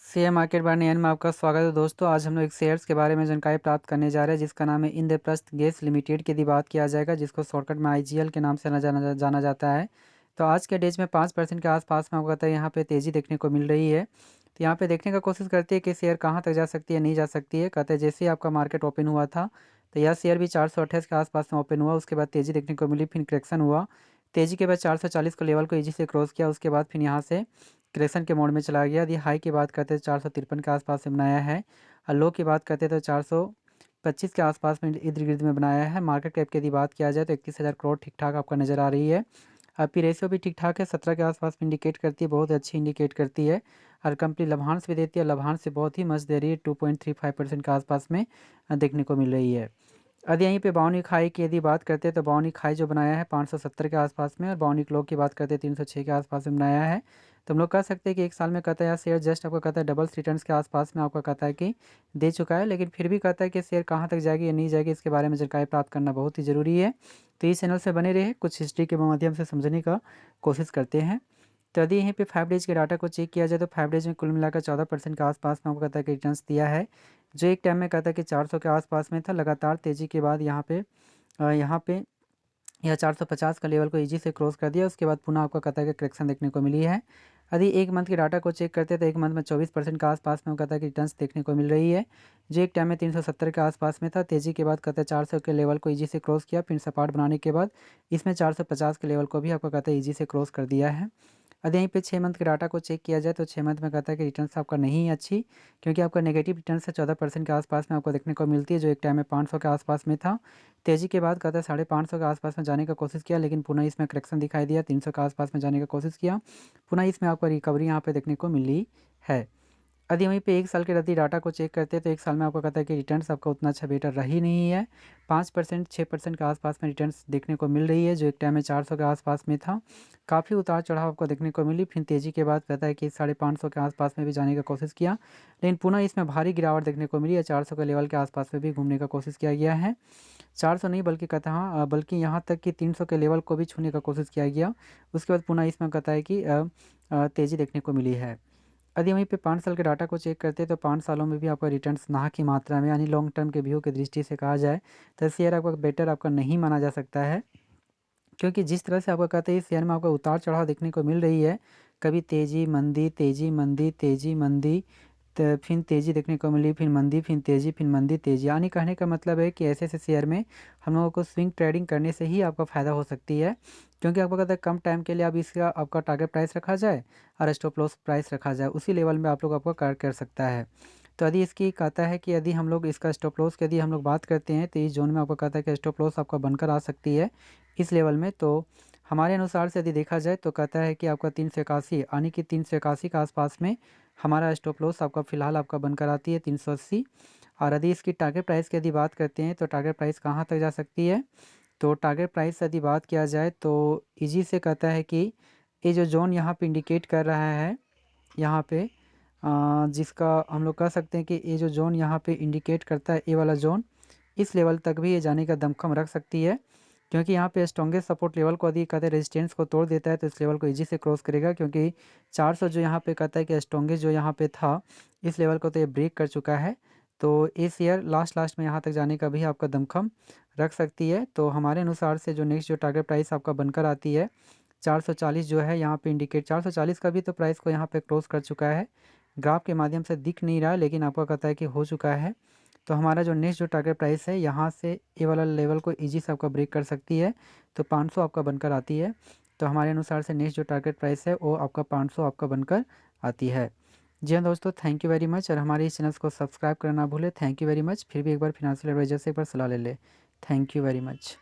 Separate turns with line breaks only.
Share market bye नयन में आपका स्वागत है दोस्तों। आज हम लोग एक शेयर्स के बारे में जानकारी प्राप्त करने जा रहे हैं जिसका नाम है इंद्रप्रस्थ गैस लिमिटेड की यदि बात किया जाएगा, जिसको शॉर्टकट में आईजीएल के नाम से जाना जाता है। तो आज के डेज में 5% के आसपास में आपको पता है यहाँ पे तेज़ी देखने को मिल रही है। तो यहाँ पे देखने का कोशिश करती है कि शेयर कहाँ तक जा सकती है, नहीं जा सकती है। कहते हैं जैसे ही आपका मार्केट ओपन हुआ था तो यह शेयर भी 428 के आसपास में ओपन हुआ, उसके बाद तेज़ी देखने को मिली, फिर करेक्शन हुआ। तेज़ी के बाद 440 को लेवल को ईजी से क्रॉस किया, उसके बाद फिर यहाँ से करेक्शन के मोड में चला गया। यदि हाई की बात करते हैं 453 के आसपास से बनाया है, और लो की बात करते हैं तो 425 के आसपास में इर्द गिर्द में बनाया है। मार्केट कैप की यदि बात किया जाए तो 31,000 करोड़ ठीक ठाक आपका नज़र आ रही है। पी रेशियो भी ठीक ठाक है, 17 के आसपास में इंडिकेट करती है, बहुत अच्छी इंडिकेट करती है। और कंपनी लाभांश भी देती है, लाभांश से बहुत ही मस्त दे रही है, 2.35% के आसपास में देखने को मिल रही है। यदि यहीं पे बाउनी खाई की यदि बात करते हैं तो बाउनी खाई जो बनाया है 570 के आसपास में, और बाउनी क्लो की बात करते हैं 306 के आसपास में बनाया है। तो हम लोग कह सकते हैं कि एक साल में कहता है यार शेयर जस्ट आपका कहता है डबल्स रिटर्न्स के आसपास में आपका कहता है कि दे चुका है, लेकिन फिर भी कहता है कि शेयर कहाँ तक जाएगी या नहीं जाएगी, इसके बारे में जानकारी प्राप्त करना बहुत ही ज़रूरी है। तो इस चैनल से बने रहे, कुछ हिस्ट्री के माध्यम से समझने का कोशिश करते हैं। तो यदि यहीं पे 5 डेज के डाटा को चेक किया जाए तो 5 डेज में कुल मिलाकर 14% के आसपास में आपको कहता है कि रिटर्न्स दिया है, जो एक टाइम में कहता है कि 400 के आसपास में था। लगातार तेज़ी के बाद यहाँ पे यह 450 का लेवल को ईजी से क्रॉस कर दिया, उसके बाद पुनः आपको कहता है कि करेक्शन देखने को मिली है। यदि एक मंथ के डाटा को चेक करते हैं तो एक मंथ में 24% के आसपास में कहता है कि रिटर्न्स देखने को मिल रही है, जो एक टाइम में 370 के आसपास में था। तेज़ी के बाद कहता है 400 के लेवल को ईजी से क्रॉस किया, फिर सपाट बनाने के बाद इसमें 450 के लेवल को भी आपको कहता है ईजी से क्रॉस कर दिया है। यदि यहीं पे 6 मंथ के डाटा को चेक किया जाए तो 6 मंथ में कहता है कि रिटर्न्स आपका नहीं अच्छी, क्योंकि आपका नेगेटिव रिटर्न्स है 14% के आसपास में आपको देखने को मिलती है, जो एक टाइम में 500 के आसपास में था। तेज़ी के बाद कहता है 550 के आसपास में जाने का कोशिश किया, लेकिन पुनः इसमें करेक्शन दिखाई दिया, 300 के आसपास में जाने का कोशिश किया, पुनः इसमें आपको रिकवरी यहाँ पे देखने को मिली है। यदि वहीं पे एक साल के यदि डाटा को चेक करते हैं तो एक साल में आपको कहता है कि रिटर्न्स आपका उतना अच्छा बेटर रही नहीं है। 5% 6% के आसपास में रिटर्न्स देखने को मिल रही है, जो एक टाइम में 400 के आसपास में था। काफ़ी उतार चढ़ाव आपको देखने को मिली, फिर तेज़ी के बाद कहता है कि 550 के आसपास में भी जाने का कोशिश किया, लेकिन पुनः इसमें भारी गिरावट देखने को मिली है। 400 के लेवल के आसपास में भी घूमने का कोशिश किया गया है, 400 नहीं बल्कि कहता हाँ बल्कि यहाँ तक कि 300 के लेवल को भी छूने का कोशिश किया गया। उसके बाद पुनः इसमें कहता है कि तेज़ी देखने को मिली है। यदि वहीं पे 5 साल के डाटा को चेक करते हैं तो 5 सालों में भी आपका रिटर्न्स ना की मात्रा में, यानी लॉन्ग टर्म के व्यू की दृष्टि से कहा जाए तो शेयर आपका बेटर आपका नहीं माना जा सकता है, क्योंकि जिस तरह से आपका कहते हैं इस शेयर में आपको उतार चढ़ाव देखने को मिल रही है, कभी तेज़ी मंदी तेज़ी मंदी तेज़ी मंदी, तो फिर तेज़ी देखने को मिली, फिर मंदी, फिर तेज़ी, फिर मंदी, तेज़ी। यानी कहने का मतलब है कि ऐसे ऐसे शेयर में हम लोगों को स्विंग ट्रेडिंग करने से ही आपका फ़ायदा हो सकती है, क्योंकि आपको कहता है कम टाइम के लिए अब इसका आपका टारगेट प्राइस रखा जाए और स्टॉप लॉस प्राइस रखा जाए, उसी लेवल में आप लोग आपका कार्य कर सकता है। तो यदि इसकी कहता है कि यदि हम लोग इसका स्टॉप लॉस की यदि हम लोग बात करते हैं तो इस जोन में आपको कहता है कि स्टॉप लॉस आपका बनकर आ सकती है इस लेवल में। तो हमारे अनुसार से यदि देखा जाए तो कहता है कि आपका 381 यानी कि 381 के आसपास में हमारा स्टॉप लॉस आपका फ़िलहाल आपका बनकर आती है 380। और यदि इसकी टारगेट प्राइस की यदि बात करते हैं तो टारगेट प्राइस कहाँ तक जा सकती है, तो टारगेट प्राइस यदि बात किया जाए तो ईजी से कहता है कि ये जो जोन यहाँ पे इंडिकेट कर रहा है, यहाँ पे जिसका हम लोग कह सकते हैं कि ये जो जोन यहाँ पे इंडिकेट करता है, ये वाला जोन, इस लेवल तक भी ये जाने का दमखम रख सकती है, क्योंकि यहाँ पे स्ट्रॉन्गेस्ट सपोर्ट लेवल को यदि कहते हैं रेजिस्टेंस को तोड़ देता है तो इस लेवल को इजी से क्रॉस करेगा, क्योंकि 400 जो यहाँ पे कहता है कि स्ट्रॉन्गेस्ट जो यहाँ पे था इस लेवल को तो ये ब्रेक कर चुका है। तो इस ईयर लास्ट में यहाँ तक जाने का भी आपका दमखम रख सकती है। तो हमारे अनुसार से जो नेक्स्ट जो टारगेट प्राइस आपका बनकर आती है 440 जो है यहाँ पे इंडिकेट, 440 का भी तो प्राइस को यहाँ पे क्रॉस कर चुका है, ग्राफ के माध्यम से दिख नहीं रहा है लेकिन आपका कहता है कि हो चुका है। तो हमारा जो नेक्स्ट जो टारगेट प्राइस है यहाँ से ये वाला लेवल को इजी से आपका ब्रेक कर सकती है, तो 500 आपका बनकर आती है। तो हमारे अनुसार से नेक्स्ट जो टारगेट प्राइस है वो आपका 500 आपका बनकर आती है। जी हाँ दोस्तों, थैंक यू वेरी मच, और हमारे इस चैनल को सब्सक्राइब करना ना भूलें। Thank you very much. फिर भी एक बार फिनेंशियल एडवाइजर से एक बार सलाह ले लें। Thank you very much.